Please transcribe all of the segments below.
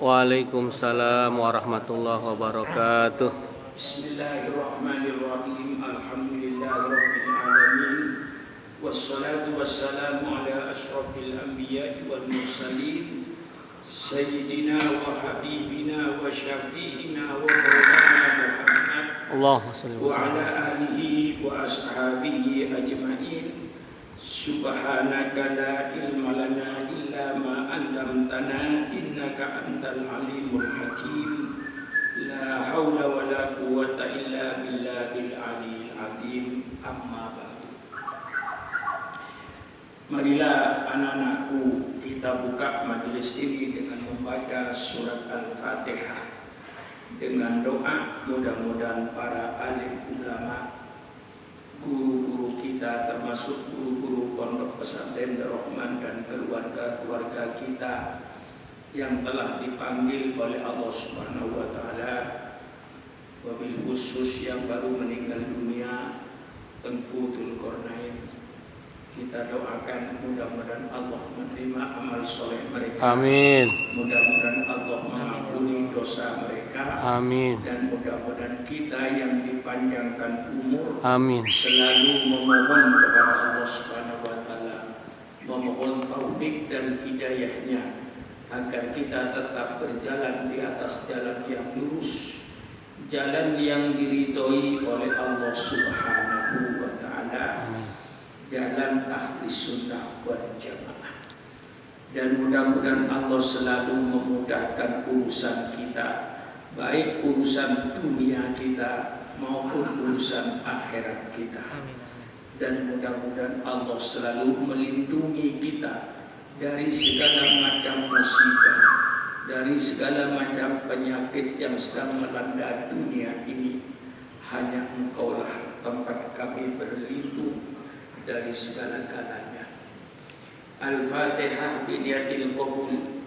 Waalaikumsalam warahmatullahi wabarakatuh. Bismillahirrahmanirrahim. Alhamdulillahirabbil alamin. Wassalatu wassalamu ala asyrafil anbiya'i wal mursalin sayyidina wa habibina wa syafi'ina wa maulana Muhammad Allahumma shalli wa ala alihi wa ashabihi ajma'in. Subhanaka la ilma lana illa ma 'allamtana innaka antal alimul hakim. La haula wa la quwwata illa billahil aliyil azim. Amma ba'du. Marilah anak-anakku, kita buka majelis ini dengan membaca surat Al-Fatihah dengan doa. Mudah-mudahan para alim ulama, guru-guru kita, termasuk guru-guru pondok pesantren Rahman dan keluarga-keluarga kita yang telah dipanggil oleh Allah Subhanahu wa taala, wabil khusus yang baru meninggal dunia, Tengku Dzulqarnain. Kita doakan mudah-mudahan Allah menerima amal soleh mereka. Amin. Mudah-mudahan Allah mengampuni dosa mereka. Amin. Dan mudah-mudahan kita yang dipanjangkan umur. Amin. Selalu memohon kepada Allah Subhanahu wa taala, memohon taufik dan hidayahnya agar kita tetap berjalan di atas jalan yang lurus, jalan yang diridhoi oleh Allah Subhanahu wa taala, jalan ahli sunnah wal jamaah. Dan mudah-mudahan Allah selalu memudahkan urusan kita, baik urusan dunia kita maupun urusan akhirat kita. Dan mudah-mudahan Allah selalu melindungi kita dari segala macam musibah, dari segala macam penyakit yang sedang melanda dunia ini. Hanya Engkaulah tempat kami berlindung dari segala-galanya. Al-Fatihah biniyatil qabul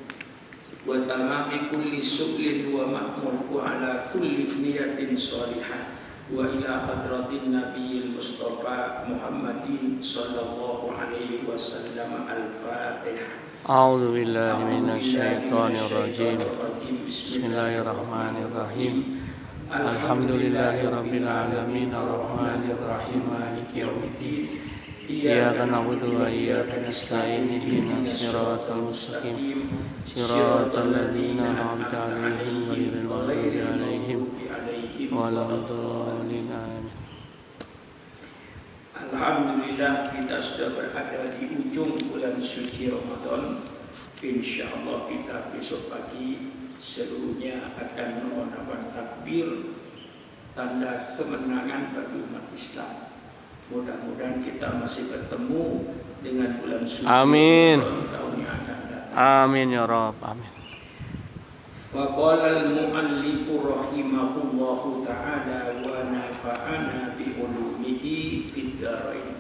wa tamami kulli su'lin wa ma'mul wa ala kulli niyatin shalihah wa ila hadratin nabiyil mustafa Muhammadin sallallahu alaihi wasallam. Al-Fatihah. A'udzu billahi minasyaitonir rajim. Bismillahirrahmanirrahim. Alhamdulillahirabbil alamin arrahmanir rahim maliki yaumiddin. Iyyaka na'budu wa iyyaka nasta'in ihdinas siratal mustaqim siratal ladzina an'amta 'alaihim ghairil maghdubi 'alaihim waladdallin. Amin. Alhamdulillah, kita sudah berada di ujung bulan suci Ramadan. Insyaallah kita besok pagi seluruhnya akan mengucapkan takbir, tanda kemenangan bagi umat Islam. Mudah-mudahan kita masih bertemu dengan bulan suci Amin. tahun yang akan datang. Amin ya Rabb. Amin. Faqala al-mu'allifu rahimahullahu ta'ala wa nafa'ana bi ulumihi fid dharain.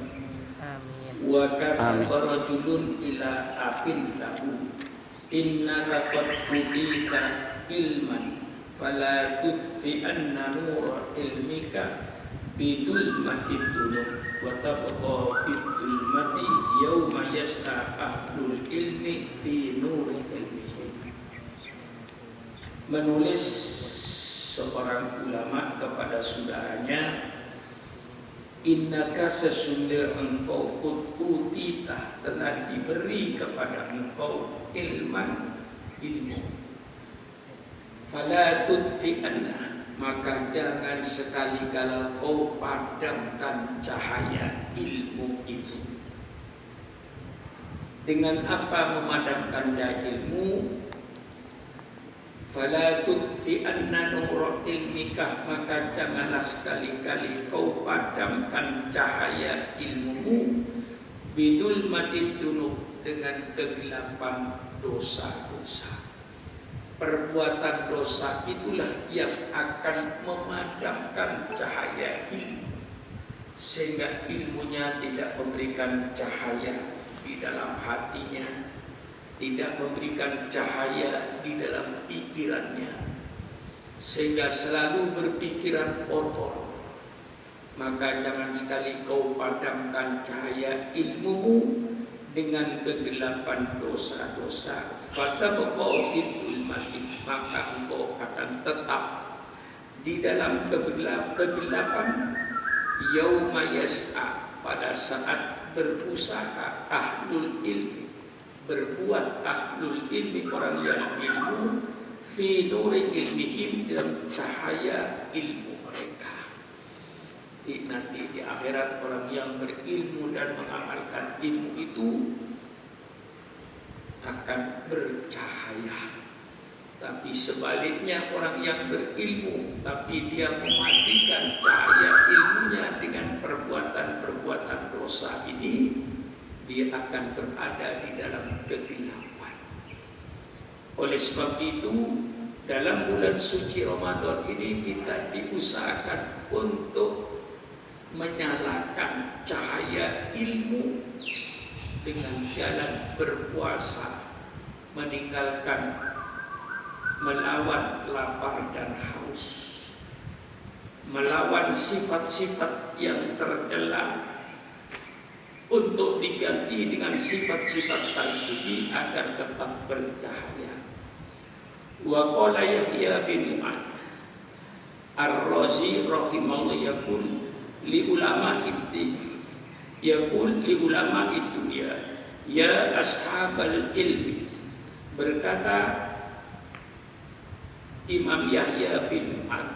Amin. Wa kataba rajulun ila akhin lahu, innaka qad udita ilman fala tudfi anna nura ilmika bidulmatid dunub wa tabqa fid dulmati yawma yas'a ahlul ilmi fi nuri ilmihi. Menulis seorang ulama kepada saudaranya, innaka sesungguhnya engkau utitah telah diberi kepada engkau ilman, ilmu, fala tudfi'anna, maka jangan sekali-kala kau padamkan cahaya ilmu itu. Dengan apa memadamkan cahaya ilmu? Fala tudfi'anna nura ilmika, maka janganlah sekali-kali kau padamkan cahaya ilmumu, bidul matid dunub, dengan kegelapan dosa-dosa. Perbuatan dosa itulah yang akan memadamkan cahaya ilmu, sehingga ilmunya tidak memberikan cahaya di dalam hatinya, tidak memberikan cahaya di dalam pikirannya, sehingga selalu berpikiran kotor. Maka jangan sekali kau padamkan cahaya ilmumu dengan kegelapan dosa-dosa, fatabqa fid dhulmati, maka engkau akan tetap di dalam kegelapan yauma yas'a, pada saat berusaha ahlul ilmi, berbuat ahlul ilmi, orang yang ilmu, fi nuri ilmihim, dalam cahaya ilmu mereka. Nanti di akhirat orang yang berilmu dan mengamalkan ilmu itu akan bercahaya. Tapi sebaliknya, orang yang berilmu tapi dia mematikan cahaya ilmunya dengan perbuatan-perbuatan dosa ini, dia akan berada di dalam kegelapan. Oleh sebab itu, dalam bulan suci Ramadan ini kita diusahakan untuk menyalakan cahaya ilmu dengan jalan berpuasa, meninggalkan melawan lapar dan haus, melawan sifat-sifat yang tercela untuk diganti dengan sifat-sifat terpuji agar tetap bercahaya. Wa qala Yahya bin Mu'ad Ar-Razi rahimahullah yaqul li ulama itu ya ashabal ilmi, berkata Imam Yahya bin Mu'ad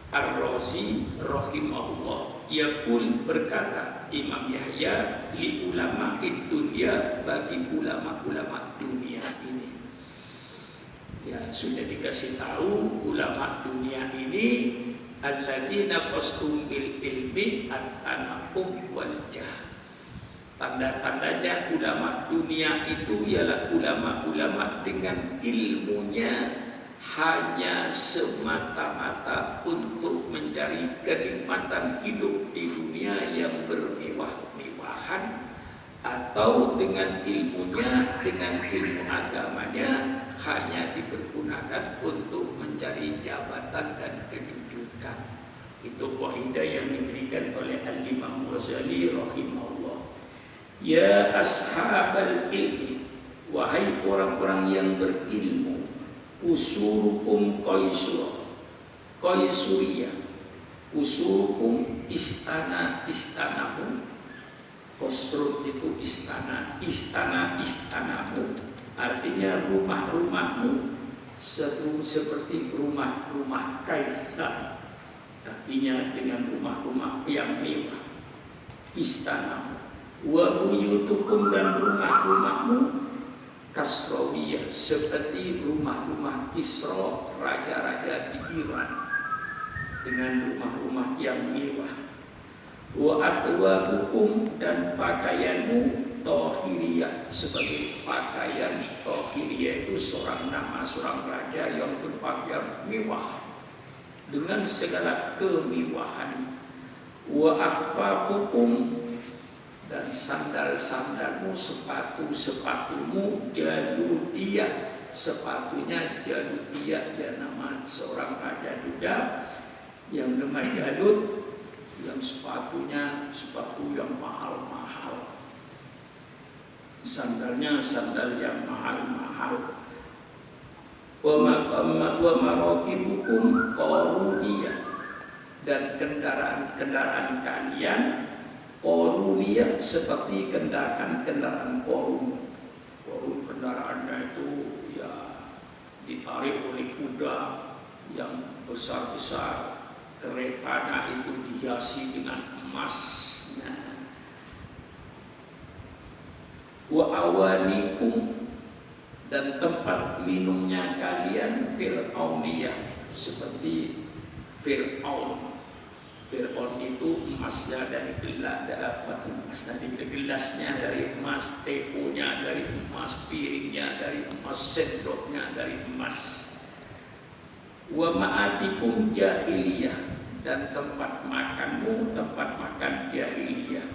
Ar-Razi rahimahullah, yaqul, berkata Imam Yahya, li ulama dunya, bagi ulama-ulama dunia ini. Ya, sudah dikasih tahu ulama dunia ini alladzina qastum bil ilmi at-tanaqum wal jah. Tanda-tandanya ulama dunia itu ialah ulama-ulama dengan ilmunya hanya semata-mata untuk mencari kenikmatan hidup di dunia yang bermewah-mewahan, atau dengan ilmunya, dengan ilmu agamanya hanya dipergunakan untuk mencari jabatan dan kedudukan. Itu kaidah yang diberikan oleh Al-Imam Ghazali rahimahullah. Ya ashabal ilmi, wahai orang-orang yang berilmu, usurukum qaisuriya, usurukum istanamu, qasrun itu istanamu, artinya rumah-rumahmu seperti rumah-rumah kaisar, artinya dengan rumah-rumah yang mewah, istanamu. Wa buyutukum, dan rumah-rumahmu kasrawiyah, seperti rumah-rumah Kisra, raja-raja di Iran, dengan rumah-rumah yang mewah. Wa athwabukum, dan pakaianmu Tohiriyah, sebagai pakaian Tohiriyah itu nama seorang raja yang berpakaian mewah dengan segala kemewahan. Wa akhfaqukum, dan sandal-sandalmu, sepatu-sepatumu Jaludiyah, sepatunya Jaludiyah, ya nama seorang raja juga yang nama Jalud, yang sepatunya sepatu yang mahal-mahal, sandalnya sandal yang mahal-mahal. Wa marakibukum qaruniyah, dan kendaraan-kendaraan kalian Koruniyah, seperti kendaraan-kendaraan korun. Korun kendaraannya itu ya ditarik oleh kuda yang besar-besar. Keretanya itu dihiasi dengan emas. Wa awanikum, dan tempat minumnya kalian Fir'auniyah, seperti Fir'aun. Fir'aun itu emasnya dari gelasnya dari emas, teponya dari emas, piringnya dari emas, sendoknya dari emas. Wa ma'atikum jahiliyah, dan tempat makanmu tempat makan jahiliyah.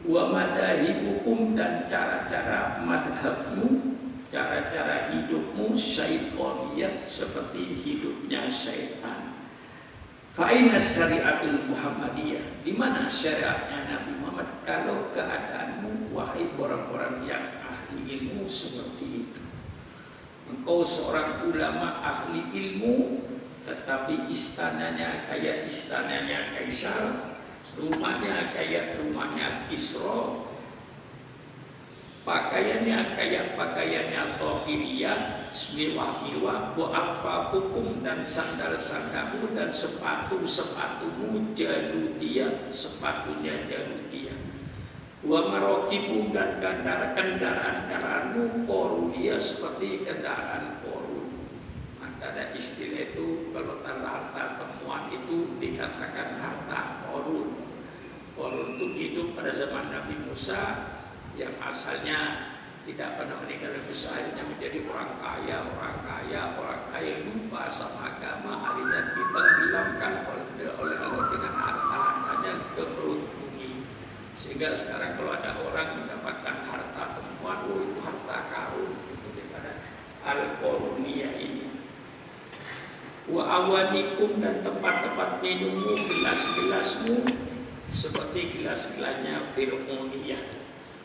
Wa madahibukum, dan cara-cara madhabmu, cara-cara hidupmu syaitaniyah, seperti hidupnya syaitan. Fa'ina syariatul Muhammadiyah, di mana syariatnya Nabi Muhammad? Kalau keadaanmu, wahai orang-orang seperti itu. Engkau seorang ulama ahli ilmu, tetapi istananya kayak istananya Kaisar, rumahnya kayak rumahnya Kisra, pakaiannya kayak pakaiannya Tohiriyah, semiwah-miwah, wa afafukum, dan sandal-sandalmu dan sepatu-sepatumu jaludiyah, sepatunya jaludiyah, wa marokibum, dan kendaraan-kendaraanmu koruniyah, seperti kendaraan korun. Maka ada istilah itu, kalau harta temuan itu dikatakan harta korun. Korun itu hidup pada zaman Nabi Musa, yang asalnya tidak pernah meninggal besar, akhirnya menjadi orang kaya lupa sama agama, akhirnya ditenggelamkan oleh Allah dengan harta-hartanya ke perut bumi. Sehingga sekarang kalau ada orang mendapatkan harta temuan, itu harta karun, itu daripada al-koruniyah ini. Wa awanikum, dan tempat-tempat minummu, gelas-gelasmu, seperti gelas-gelasnya Fir'auniyah.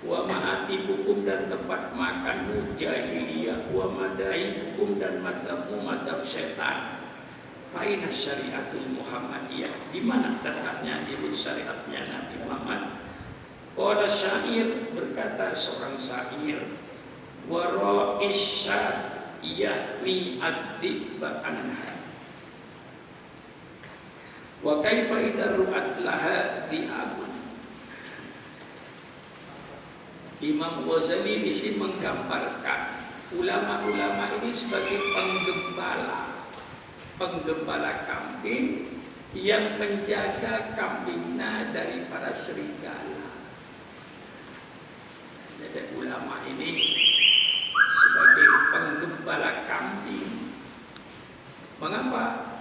Wa ma'atibukum, dan tempat makanmu jahiliyah. Wa madaibukum, dan madhabmu madhab setan. Fa'ina syariatul Muhammadiyah, di mana terletaknya ibu syariatnya Nabi Muhammad. Qala syair, berkata seorang syair, wa ra'isya yahmi ad-dhibba anha, wa kaifa idza ru'at laha dhi'abun. Imam Ghazali di sini menggambarkan ulama-ulama ini sebagai penggembala kambing yang menjaga kambingnya dari para serigala. Jadi ulama ini sebagai penggembala kambing. Mengapa?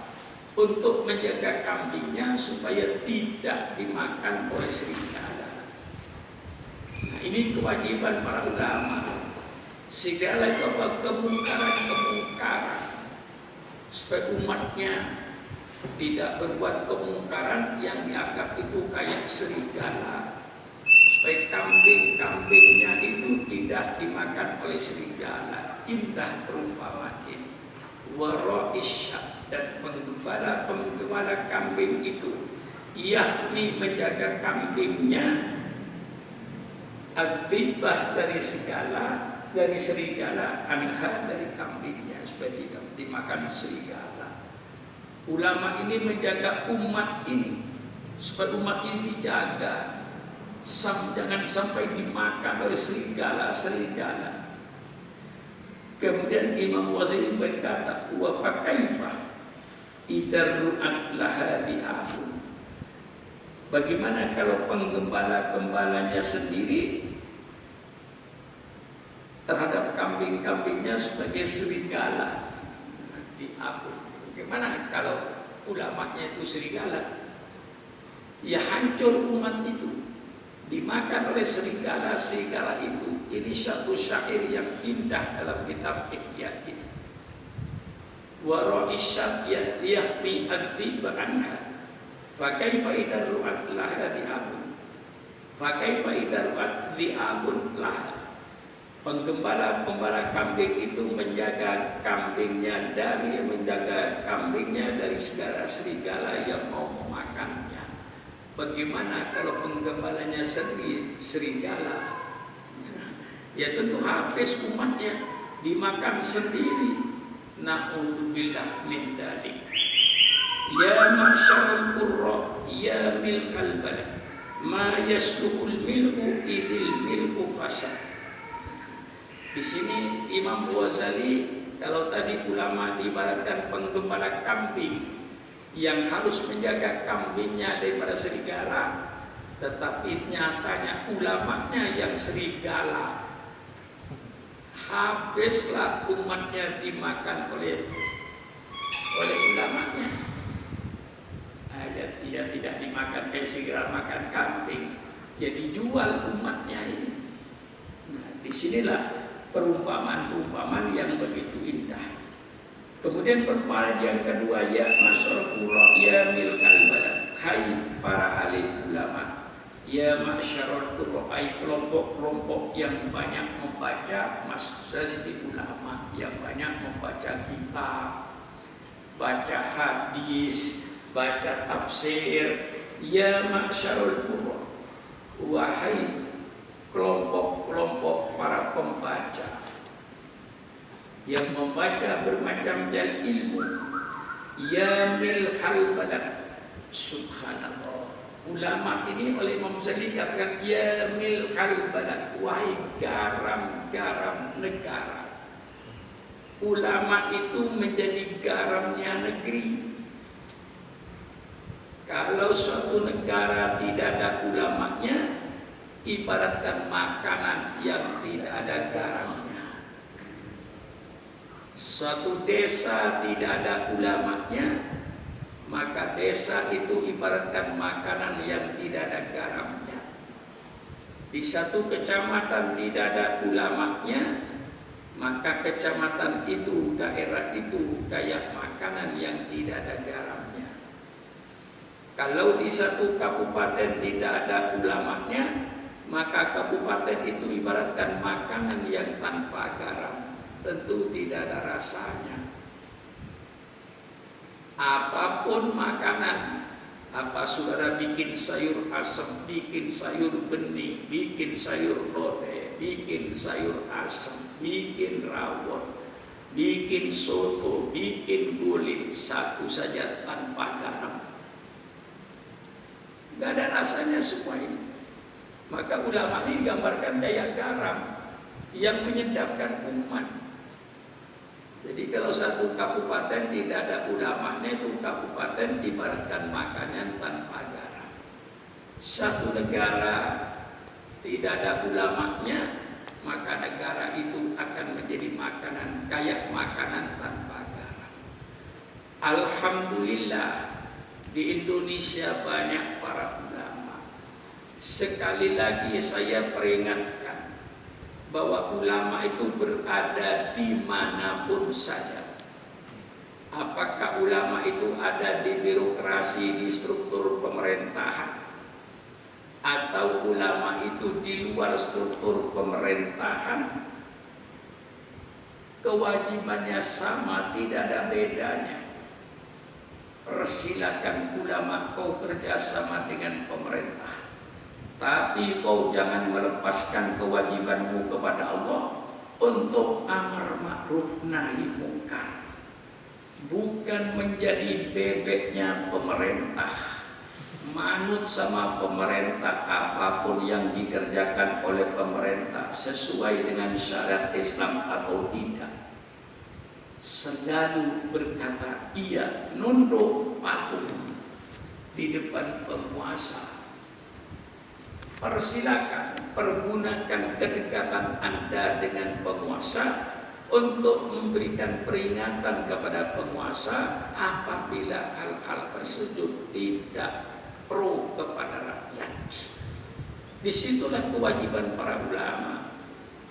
Untuk menjaga kambingnya supaya tidak dimakan oleh serigala. Nah, ini kewajiban para ulama. Segala kemungkaran supaya umatnya tidak berbuat kemungkaran yang dianggap itu kayak serigala, supaya kambing-kambingnya itu tidak dimakan oleh serigala. Indah perumpamaan ini. Waro'isya, dan penggembala kambing itu yakni menjaga kambingnya adzibah dari serigala, anha dari kambingnya, supaya tidak dimakan serigala. Ulama ini menjaga umat ini supaya umat ini dijaga, jangan sampai dimakan oleh serigala. Kemudian Imam Ghazali berkata, wa fa kaifa idarru'at laha di'abun. Bagaimana kalau penggembala-gembalanya sendiri terhadap kambing-kambingnya sebagai serigala di'abun? Bagaimana kalau ulamanya itu serigala? Ya hancur umat itu, dimakan oleh serigala itu. Ini satu syair yang indah dalam kitab Ihya itu. Wa ra'isyat yahmi ad-dhiba anha, fa kaifa idza ru'at laha di'abun, fa kaifa idza ru'at di'abun laha. Penggembala kambing itu menjaga kambingnya dari segala serigala yang mau memakannya. Bagaimana kalau penggembalanya sendiri serigala? Ya tentu habis umatnya, dimakan sendiri. Na'udzubillah min dzalik. Ya ma'syarul qurra, ya milhal balad, ma yasluhul milhu idil milhu fasad. Di sini Imam Ghazali, kalau tadi ulama diibaratkan penggembala kambing yang harus menjaga kambingnya daripada serigala, tetapi nyatanya ulamanya yang serigala. Habislah umatnya dimakan oleh ulamanya. Dia tidak dimakan kayak serigala makan kambing, dia dijual umatnya ini. Nah, disinilah perumpamaan yang begitu indah. Kemudian perumpamaan yang kedua, ya masyarakat, ya milkal balad, hai para alim ulama, Ya ma'syarul qurra'i, kelompok-kelompok yang banyak membaca, maksud saya ulama yang banyak membaca kitab, baca hadis, baca tafsir. Ya ma'syarul qurra, wahai kelompok-kelompok para pembaca yang membaca bermacam-macam ilmu. Ya milhal balad, subhanallah. Ulama ini oleh Imam Ghazali katakan ya milhal balad, wahai garam-garam negara. Ulama itu menjadi garamnya negeri. Kalau suatu negara tidak ada ulamanya, ibaratkan makanan yang tidak ada garamnya. Suatu desa tidak ada ulamanya, maka desa itu ibaratkan makanan yang tidak ada garamnya. Di satu kecamatan tidak ada ulamanya, maka kecamatan itu, daerah itu kayak makanan yang tidak ada garamnya. Kalau di satu kabupaten tidak ada ulamanya, maka kabupaten itu ibaratkan makanan yang tanpa garam, tentu tidak ada rasanya. Apapun makanan, apa saudara bikin sayur asam, bikin sayur bening, bikin sayur lodeh, bikin sayur asam, bikin rawon, bikin soto, bikin gulai, satu saja tanpa garam, nggak ada rasanya semua ini. Maka ulama ini digambarkan kayak garam yang menyedapkan umat. Jadi kalau satu kabupaten tidak ada ulamanya, itu kabupaten ibaratkan makanan tanpa garam. Satu negara tidak ada ulamanya, maka negara itu akan menjadi makanan kayak makanan tanpa garam. Alhamdulillah di Indonesia banyak para ulama. Sekali lagi saya peringatkan bahwa ulama itu berada dimanapun saja. Apakah ulama itu ada di birokrasi, di struktur pemerintahan, atau ulama itu di luar struktur pemerintahan, kewajibannya sama, tidak ada bedanya. Persilakan ulama kau kerjasama dengan pemerintah, tapi kau jangan melepaskan kewajibanmu kepada Allah untuk amar ma'ruf nahi mungkar. Bukan menjadi bebeknya pemerintah, manut sama pemerintah apapun yang dikerjakan oleh pemerintah sesuai dengan syariat Islam atau tidak. Selalu berkata iya, nunduk patuh di depan penguasa. Persilakan pergunakan kedekatan Anda dengan penguasa untuk memberikan peringatan kepada penguasa apabila hal-hal tersebut tidak pro kepada rakyat. Disitulah kewajiban para ulama.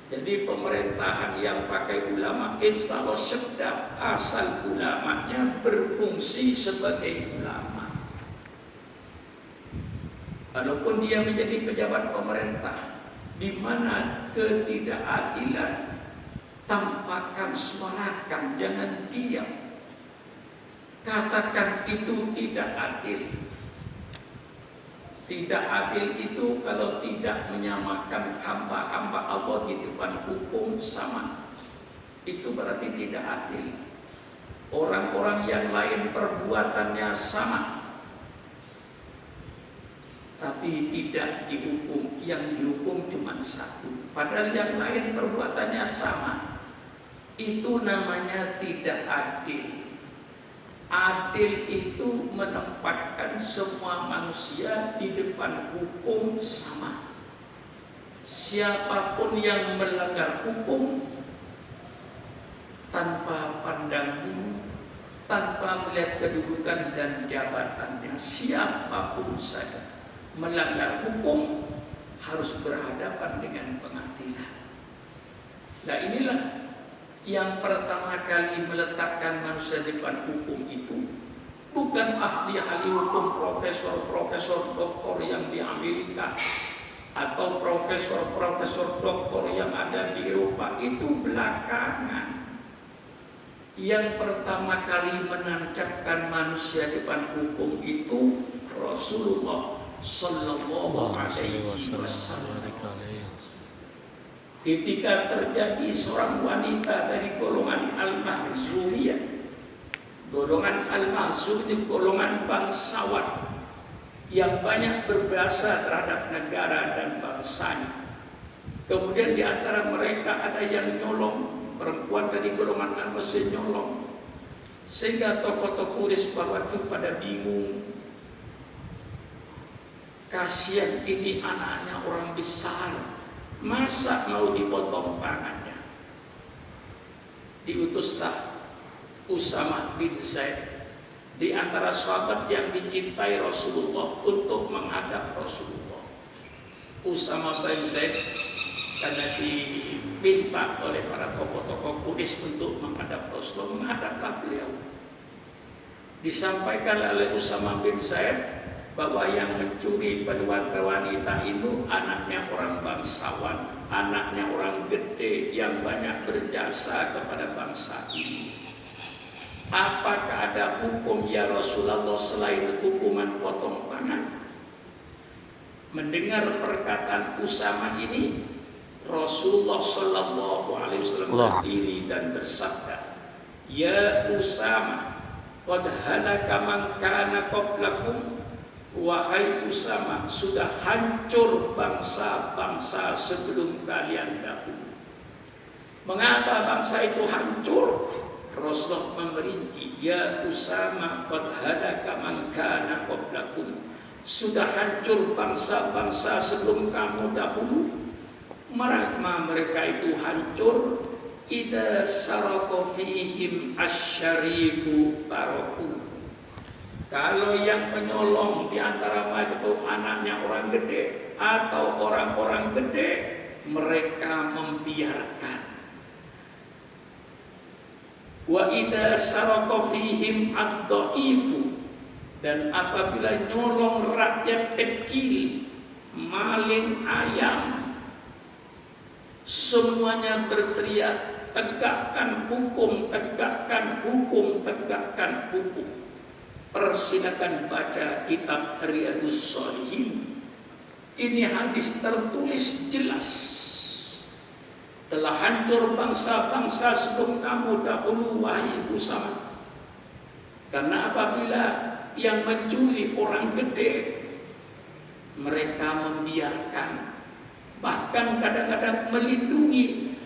Jadi pemerintahan yang pakai ulama insya Allah sedap asal ulamanya berfungsi sebagai ulama. Walaupun dia menjadi pejabat pemerintah, di mana ketidakadilan tampakkan, suarakan, jangan diam. Katakan itu tidak adil. Tidak adil itu kalau tidak menyamakan hamba-hamba Allah di depan hukum sama. Itu berarti tidak adil. Orang-orang yang lain perbuatannya sama, tapi tidak dihukum, yang dihukum cuma satu, padahal yang lain perbuatannya sama. Itu namanya tidak adil. Adil itu menempatkan semua manusia di depan hukum sama. Siapapun yang melanggar hukum tanpa pandang bulu, tanpa melihat kedudukan dan jabatannya, siapapun saja melanggar hukum harus berhadapan dengan pengadilan. Nah inilah yang pertama kali meletakkan manusia di depan hukum itu bukan ahli-ahli hukum, profesor-profesor doktor yang di Amerika atau profesor-profesor doktor yang ada di Eropa. Itu belakangan. Yang pertama kali menancapkan manusia depan hukum itu Rasulullah Sallallahu Alaihi Wasallam. Ketika terjadi seorang wanita dari golongan Al-Mahzumiyah. Golongan Al-Mahzum itu golongan bangsawan yang banyak berbahasa terhadap negara dan bangsanya. Kemudian di antara mereka ada yang nyolong, perempuan dari golongan Al-Mahzum nyolong. Sehingga tokoh-tokoh Quraisy waktu pada bingung. Kasihan ini anaknya orang besar, masa mau dipotong tangannya? Diutuslah Usamah bin Zaid di antara sahabat yang dicintai Rasulullah untuk menghadap Rasulullah. Usamah bin Zaid karena diminta oleh para tokoh-tokoh Quraisy untuk menghadap Rasulullah, menghadaplah beliau. Disampaikan oleh Usamah bin Zaid bahwa yang mencuri wanita itu anaknya orang bangsawan, anaknya orang gede yang banyak berjasa kepada bangsa ini. Apakah ada hukum ya Rasulullah selain hukuman potong tangan? Mendengar perkataan Usamah ini, Rasulullah Sallallahu Alaihi Wasallam berdiri dan bersabda, Ya Usamah, qad halaka man kana qablakum. Wahai Usamah, sudah hancur bangsa-bangsa sebelum kalian dahulu. Mengapa bangsa itu hancur? Rasulullah memerinci, Ya Usamah, qad halaka man kana qablakum. Sudah hancur bangsa-bangsa sebelum kamu dahulu. Mereka itu hancur. Idza saraka fihim asyarifu taraku. Kalau yang menyolong di antara mereka itu anaknya orang gede atau orang-orang gede, mereka membiarkan. Wa idza saraka fihim ad-dhaifu, dan apabila nyolong rakyat kecil, maling ayam, semuanya berteriak, tegakkan hukum, tegakkan hukum, tegakkan hukum. Persilakan baca kitab Riyadhus Shalihin. Ini hadis tertulis jelas. Telah hancur bangsa-bangsa sebelum kamu dahulu, wahai Usamah. Karena apabila yang mencuri orang gede, mereka membiarkan, bahkan kadang-kadang melindungi.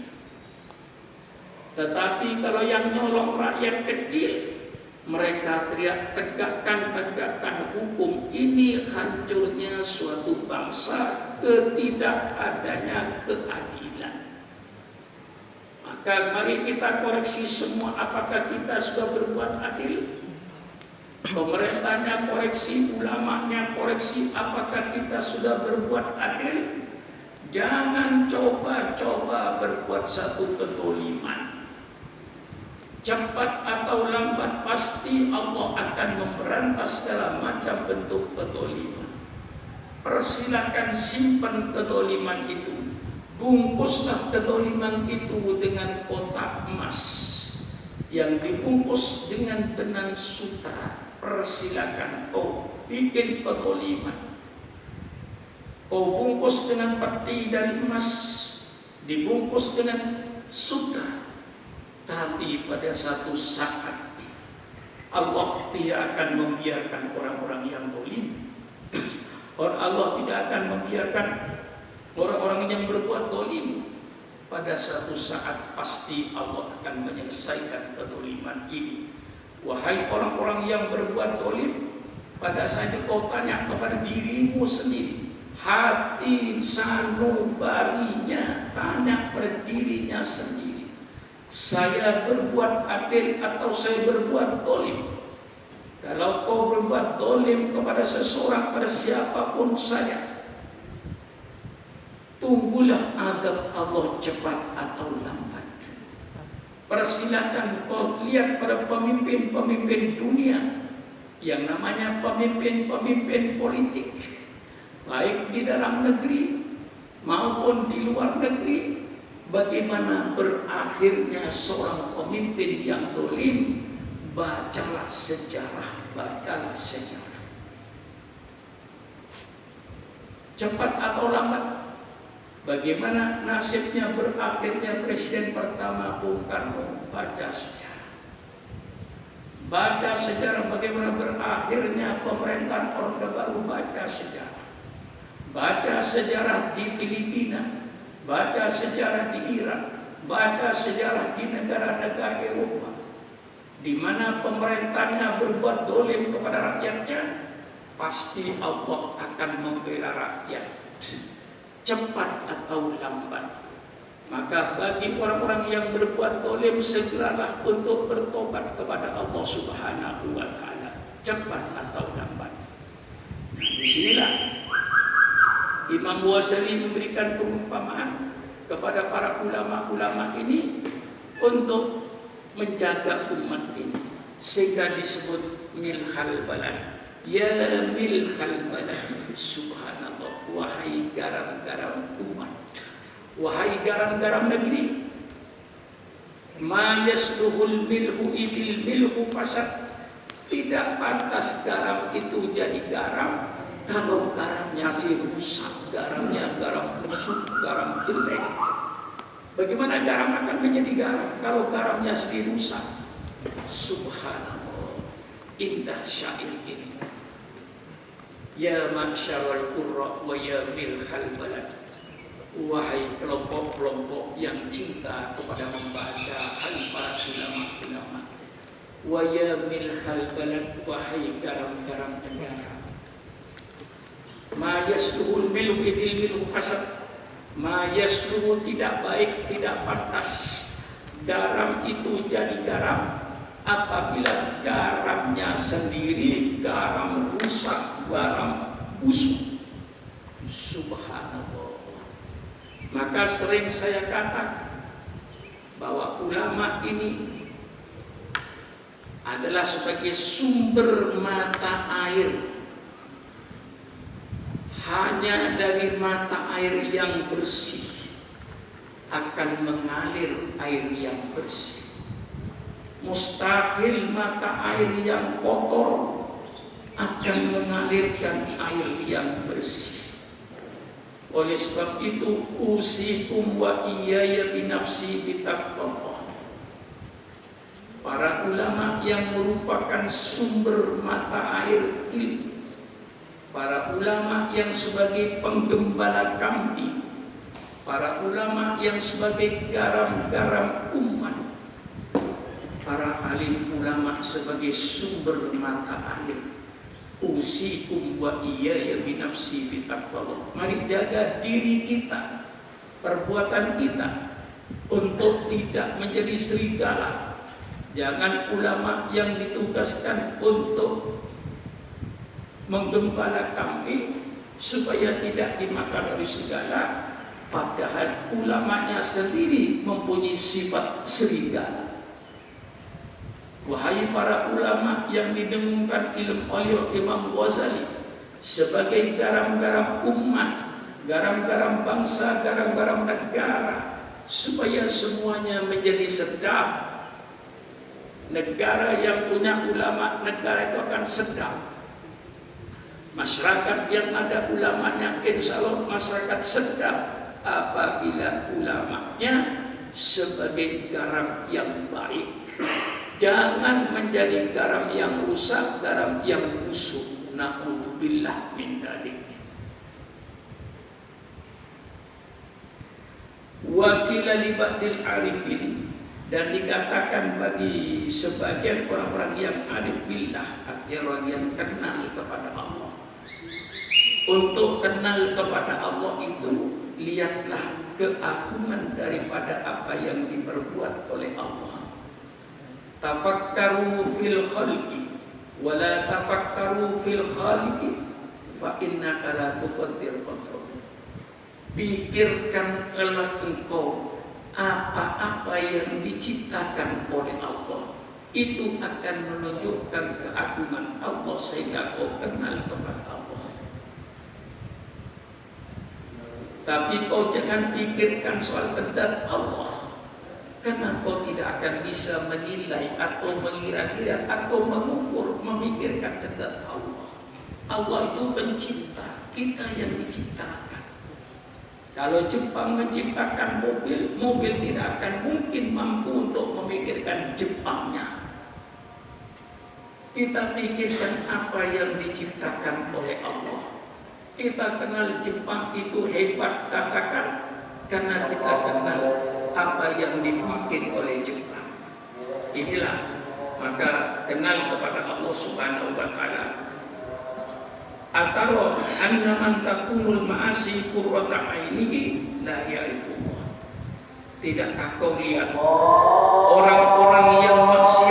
Tetapi kalau yang nyolong rakyat kecil, mereka teriak, tegakkan hukum. Ini hancurnya suatu bangsa, ketidakadanya keadilan. Maka mari kita koreksi semua, apakah kita sudah berbuat adil? Pemerintahnya koreksi, ulamanya koreksi, apakah kita sudah berbuat adil? Jangan coba-coba berbuat satu ketoliman. Cepat atau lambat pasti Allah akan memberantas segala macam bentuk ketoliman. Persilakan simpan ketoliman itu. Bungkuslah ketoliman itu dengan kotak emas yang dibungkus dengan benang sutra. Persilakan kau bikin ketoliman. Kau bungkus dengan peti dari emas, dibungkus dengan sutra. Tapi pada satu saat Allah tidak akan membiarkan orang-orang yang zalim. Allah tidak akan membiarkan orang-orang yang berbuat zalim. Pada satu saat pasti Allah akan menyelesaikan kezaliman ini. Wahai orang-orang yang berbuat zalim, pada saat itu kau tanya kepada dirimu sendiri. Hati sanubarinya, tanya pada dirinya sendiri. Saya berbuat adil atau saya berbuat zalim? Kalau kau berbuat zalim kepada seseorang, pada siapapun saja, tunggulah azab Allah cepat atau lambat. Persilakan kau lihat pada pemimpin-pemimpin dunia yang namanya pemimpin-pemimpin politik, baik di dalam negeri maupun di luar negeri, bagaimana berakhirnya seorang pemimpin yang dolim. Bacalah sejarah, bacalah sejarah. Cepat atau lambat, bagaimana nasibnya berakhirnya Presiden pertama Bung Karno. Baca sejarah. Baca sejarah bagaimana berakhirnya pemerintahan Orde Baru. Baca sejarah. Baca sejarah di Filipina, baca sejarah di Irak, baca sejarah di negara-negara Eropa, di mana pemerintahnya berbuat dolim kepada rakyatnya. Pasti Allah akan membela rakyat, cepat atau lambat. Maka bagi orang-orang yang berbuat dolim, segeralah untuk bertobat kepada Allah Subhanahu wa Ta'ala, cepat atau lambat. Nah, disinilah Imam Ghazali memberikan perumpamaan kepada para ulama-ulama ini untuk menjaga umat ini, sehingga disebut milhal balad. Ya milhal balad, subhanallah, wahai garam-garam umat, wahai garam-garam negeri, ma yasluhul milhu idil milhu fasad. Tidak pantas garam itu jadi garam kalau garamnya sih rusak, garamnya garam busuk, garam jelek. Bagaimana garam akan menjadi garam kalau garamnya sendiri rusak? Subhanallah, indah syair ini. Ya ma'syarul qurra wa ya milhal balad, wahai kelompok-kelompok yang cinta kepada membaca hal para ulama-ulama, wa ya milhal balad, wahai garam-garam negara. Ma yasluhul milhu idil milhu fasad. Ma yasluhu tidak baik, tidak pantas garam itu jadi garam apabila garamnya sendiri garam rusak, garam busuk. Subhanallah. Maka sering saya katakan bahwa ulama ini adalah sebagai sumber mata air. Hanya dari mata air yang bersih akan mengalir air yang bersih. Mustahil mata air yang kotor akan mengalirkan air yang bersih. Oleh sebab itu, usikum wa iyaya binafsi bitaqwallah. Para ulama yang merupakan sumber mata air ilmu, para ulama yang sebagai penggembala kambing, para ulama yang sebagai garam-garam umat, para alim ulama sebagai sumber mata air. Usikum wa iyaya binafsi bitaqwallah. Mari jaga diri kita, perbuatan kita, untuk tidak menjadi serigala. Jangan ulama yang ditugaskan untuk menggembala kambing supaya tidak dimakan oleh serigala, padahal ulamanya sendiri mempunyai sifat serigala. Wahai para ulama yang didengungkan ilmu oleh Imam Ghazali sebagai garam-garam umat, garam-garam bangsa, garam-garam negara, supaya semuanya menjadi sedap. Negara yang punya ulama, negara itu akan sedap. Masyarakat yang ada ulamanya, insya Allah masyarakat sedap apabila ulamanya sebagai garam yang baik. Jangan menjadi garam yang rusak, garam yang busuk. Na'udzubillah min dzalik. Wa qila li ba'dil arifin, dan dikatakan bagi sebagian orang-orang yang arif billah, artinya orang yang kenal kepada Allah. Untuk kenal kepada Allah itu, lihatlah keagungan daripada apa yang diperbuat oleh Allah. Tafakkaru fil khalqi wa la tafakkaru fil khaliqi fa innaka la tuqaddir qadra. Pikirkanlah engkau apa-apa yang diciptakan oleh Allah. itu akan menunjukkan keagungan Allah sehingga kau kenal kepada Allah. Tapi kau jangan pikirkan soal kehendak Allah, karena kau tidak akan bisa menilai atau mengira-kira atau mengukur, memikirkan kehendak Allah. Allah itu pencipta, kita yang diciptakan. Kalau Jepang menciptakan mobil, mobil tidak akan mungkin mampu untuk memikirkan Jepangnya. Kita pikirkan apa yang diciptakan oleh Allah. Kita kenal Jepang itu hebat, katakan, karena kita kenal apa yang dibikin oleh Jepang. Inilah, maka kenal kepada Allah Subhanahu wa Ta'ala. Ataro anna man takunul ma'asi qurrata ainihi la ya'rifullah. Tidakkah kau lihat orang-orang yang maksiat